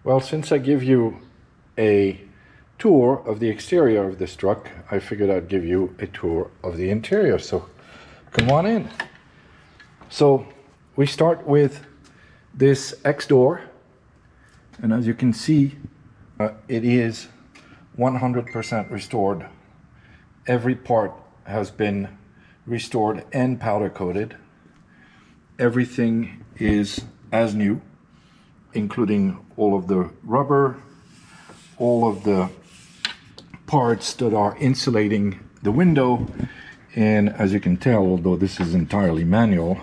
Well, since I give you a tour of the exterior of this truck, I figured I'd give you a tour of the interior. So come on in. So we start with this X door, and as you can see, it is 100% restored. Every part has been restored and powder coated. Everything is as new, including all of the rubber, all of the parts that are insulating the window. And as you can tell, although this is entirely manual,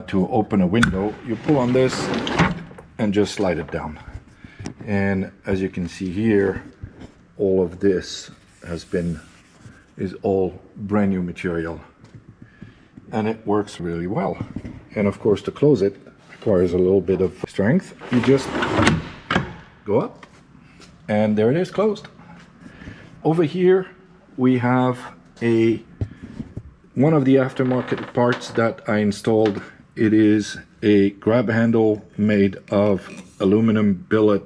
to open a window, you pull on this and just slide it down. And as you can see here, all of this is all brand new material, and it works really well. And of course, to close it requires a little bit of strength. You just go up, and there it is, closed. Over here we have one of the aftermarket parts that I installed. It is a grab handle made of aluminum billet.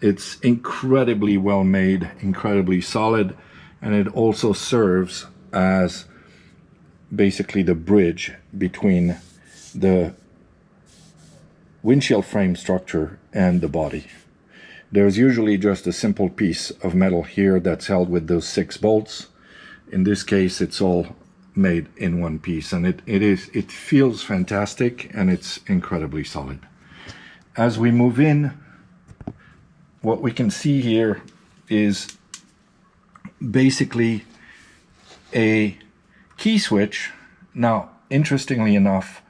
It's incredibly well made, incredibly solid, and it also serves as basically the bridge between the windshield frame structure and the body. There's usually just a simple piece of metal here that's held with those 6 bolts. In this case, it's all made in one piece, and it feels fantastic, and it's incredibly solid. As we move in, what we can see here is basically a key switch. Now, interestingly enough,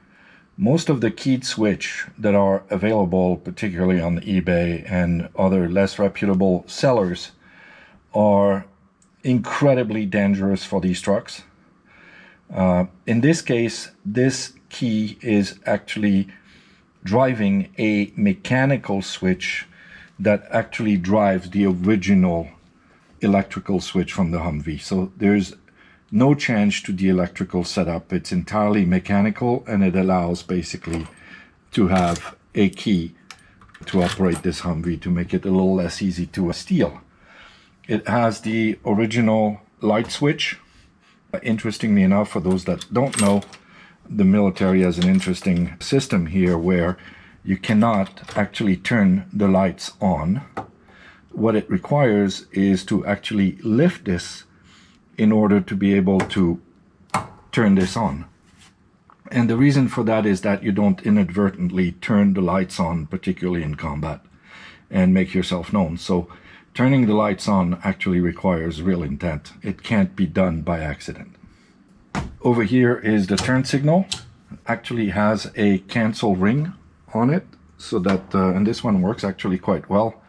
most of the keyed switch that are available, particularly on eBay and other less reputable sellers, are incredibly dangerous for these trucks. In this case, this key is actually driving a mechanical switch that actually drives the original electrical switch from the Humvee. So there's no change to the electrical setup. It's entirely mechanical, and it allows basically to have a key to operate this Humvee to make it a little less easy to steal. It has the original light switch. Interestingly enough, for those that don't know, the military has an interesting system here where you cannot actually turn the lights on. What it requires is to actually lift this in order to be able to turn this on. And the reason for that is that you don't inadvertently turn the lights on, particularly in combat, and make yourself known. So turning the lights on actually requires real intent. It can't be done by accident. Over here is the turn signal. It actually has a cancel ring on it, so that and this one works actually quite well.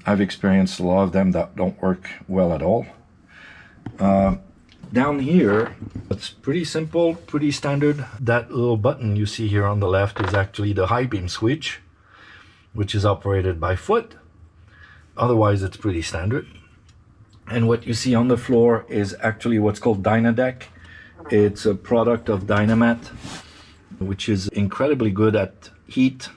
I've experienced a lot of them that don't work well at all. Down here, it's pretty simple, pretty standard. That little button you see here on the left is actually the high beam switch, which is operated by foot. Otherwise, it's pretty standard. And what you see on the floor is actually what's called Dynadeck. It's a product of Dynamat, which is incredibly good at heat,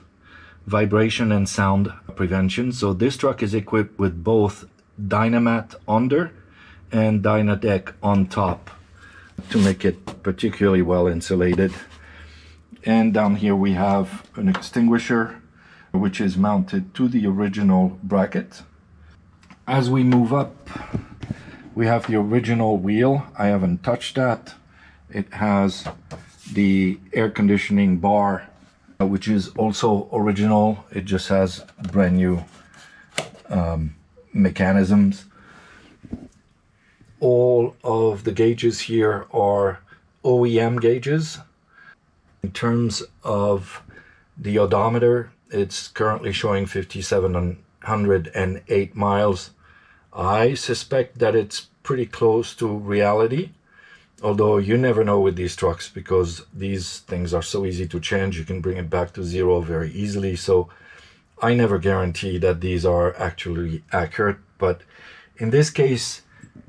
vibration, and sound prevention. So this truck is equipped with both Dynamat under and Dynadeck on top to make it particularly well insulated. And down here we have an extinguisher, which is mounted to the original bracket. As we move up, we have the original wheel. I haven't touched that. It has the air conditioning bar, which is also original. It just has brand new mechanisms. All of the gauges here are OEM gauges. In terms of the odometer, it's currently showing 5,708 miles. I suspect that it's pretty close to reality, although you never know with these trucks, because these things are so easy to change. You can bring it back to zero very easily. So I never guarantee that these are actually accurate. But in this case,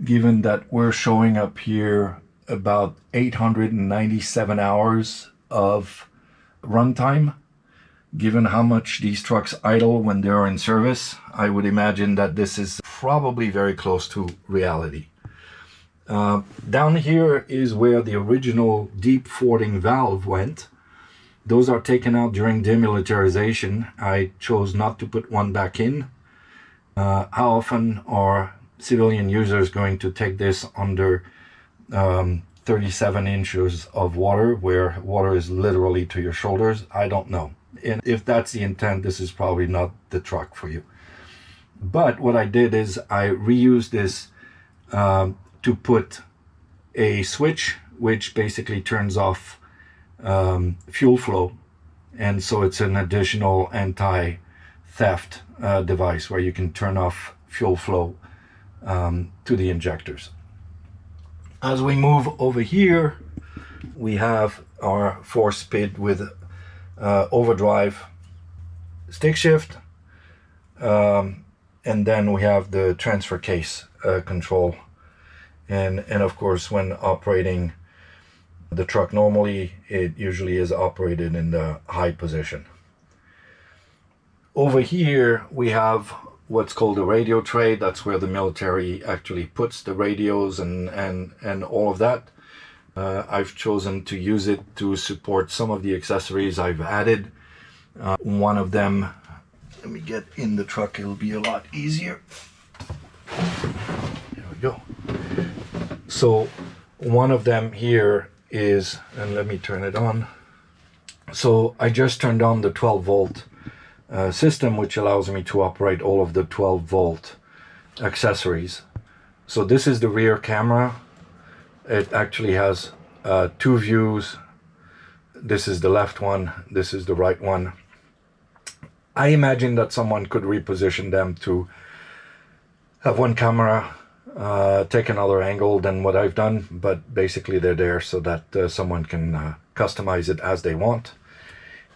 given that we're showing up here about 897 hours of runtime, Given how much these trucks idle when they are in service, I would imagine that this is probably very close to reality. Down here is where the original deep fording valve went. Those are taken out during demilitarization. I chose not to put one back in. How often are civilian users going to take this under 37 inches of water, where water is literally to your shoulders? I don't know. And if that's the intent, this is probably not the truck for you. But what I did is I reused this to put a switch which basically turns off fuel flow, and so it's an additional anti-theft device where you can turn off fuel flow to the injectors. As we move over here, we have our 4-speed with overdrive stick shift, and then we have the transfer case control, and of course when operating the truck normally, it usually is operated in the high position. Over here we have what's called a radio tray. That's where the military actually puts the radios and all of that. I've chosen to use it to support some of the accessories I've added. One of them, let me get in the truck, it'll be a lot easier. There we go. So one of them here is, and let me turn it on. So I just turned on the 12 volt system, which allows me to operate all of the 12 volt accessories. So this is the rear camera. It actually has 2 views. This is the left one, this is the right one. I imagine that someone could reposition them to have one camera take another angle than what I've done, but basically they're there so that someone can customize it as they want.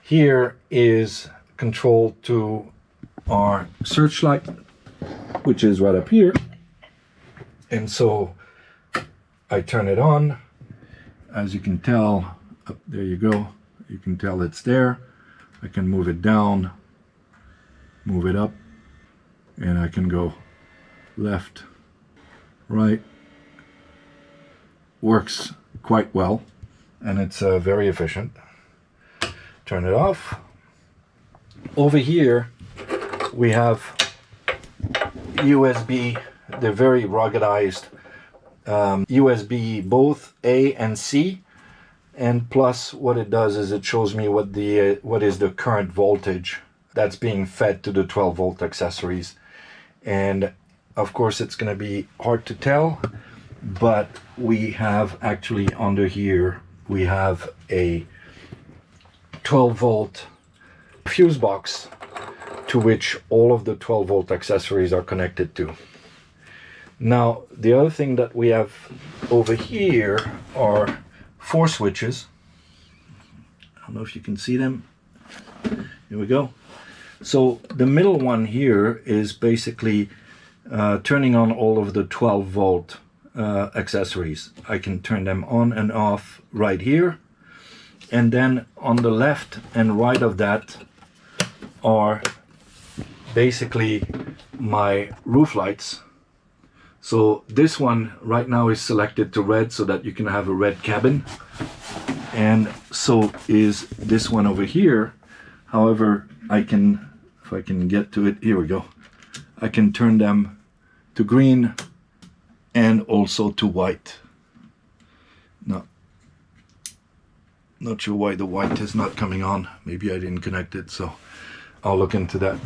Here is control to our searchlight, which is right up here, and so I turn it on. As you can tell, there you go, you can tell it's there. I can move it down, move it up, and I can go left, right. Works quite well, and it's very efficient. Turn it off. Over here we have USB, they're very ruggedized USB, both A and C, and plus what it does is it shows me what is the current voltage that's being fed to the 12 volt accessories. And of course it's going to be hard to tell, but we have actually under here we have a 12 volt fuse box to which all of the 12 volt accessories are connected to. Now the other thing that we have over here are 4 switches. I don't know if you can see them. Here we go. So the middle one here is basically turning on all of the 12 volt accessories. I can turn them on and off right here. And then on the left and right of that are basically my roof lights. So this one right now is selected to red so that you can have a red cabin. And so is this one over here. However, I can, if I can get to it, here we go. I can turn them to green and also to white. No, not sure why the white is not coming on. Maybe I didn't connect it, so I'll look into that.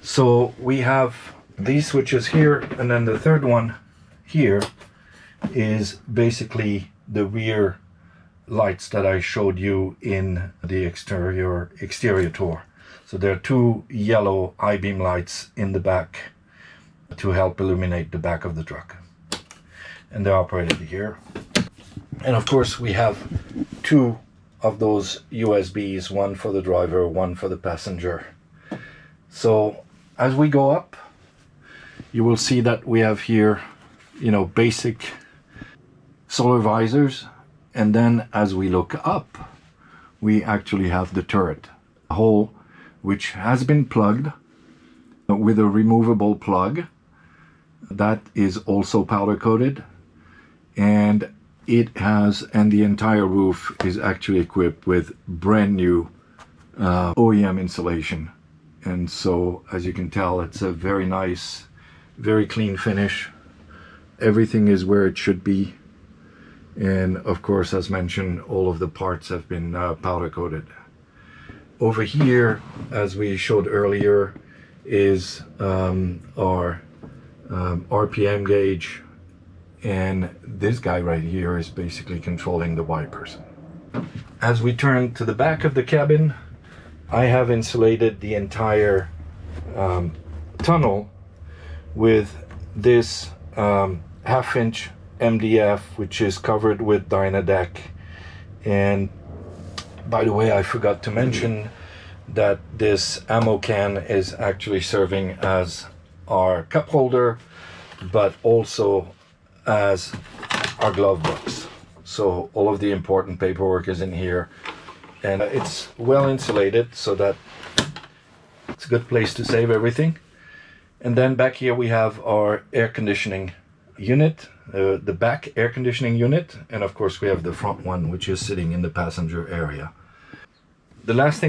So we have these switches here, and then the third one here is basically the rear lights that I showed you in the exterior tour. So there are 2 yellow I-beam lights in the back to help illuminate the back of the truck, and they're operated here. And of course we have 2 of those USBs, one for the driver, one for the passenger. So as we go up, you will see that we have here, you know, basic solar visors, and then as we look up, we actually have the turret, a whole which has been plugged with a removable plug that is also powder coated, and the entire roof is actually equipped with brand new OEM insulation. And so, as you can tell, it's a very nice, very clean finish. Everything is where it should be. And of course, as mentioned, all of the parts have been powder coated. Over here, as we showed earlier, is our RPM gauge. And this guy right here is basically controlling the wipers. As we turn to the back of the cabin, I have insulated the entire tunnel with this half-inch MDF, which is covered with Dynadeck. And by the way, I forgot to mention that this ammo can is actually serving as our cup holder, but also as our glove box. So all of the important paperwork is in here, and it's well insulated so that it's a good place to save everything. And then back here we have our air conditioning unit, the back air conditioning unit, and of course we have the front one, which is sitting in the passenger area. The last thing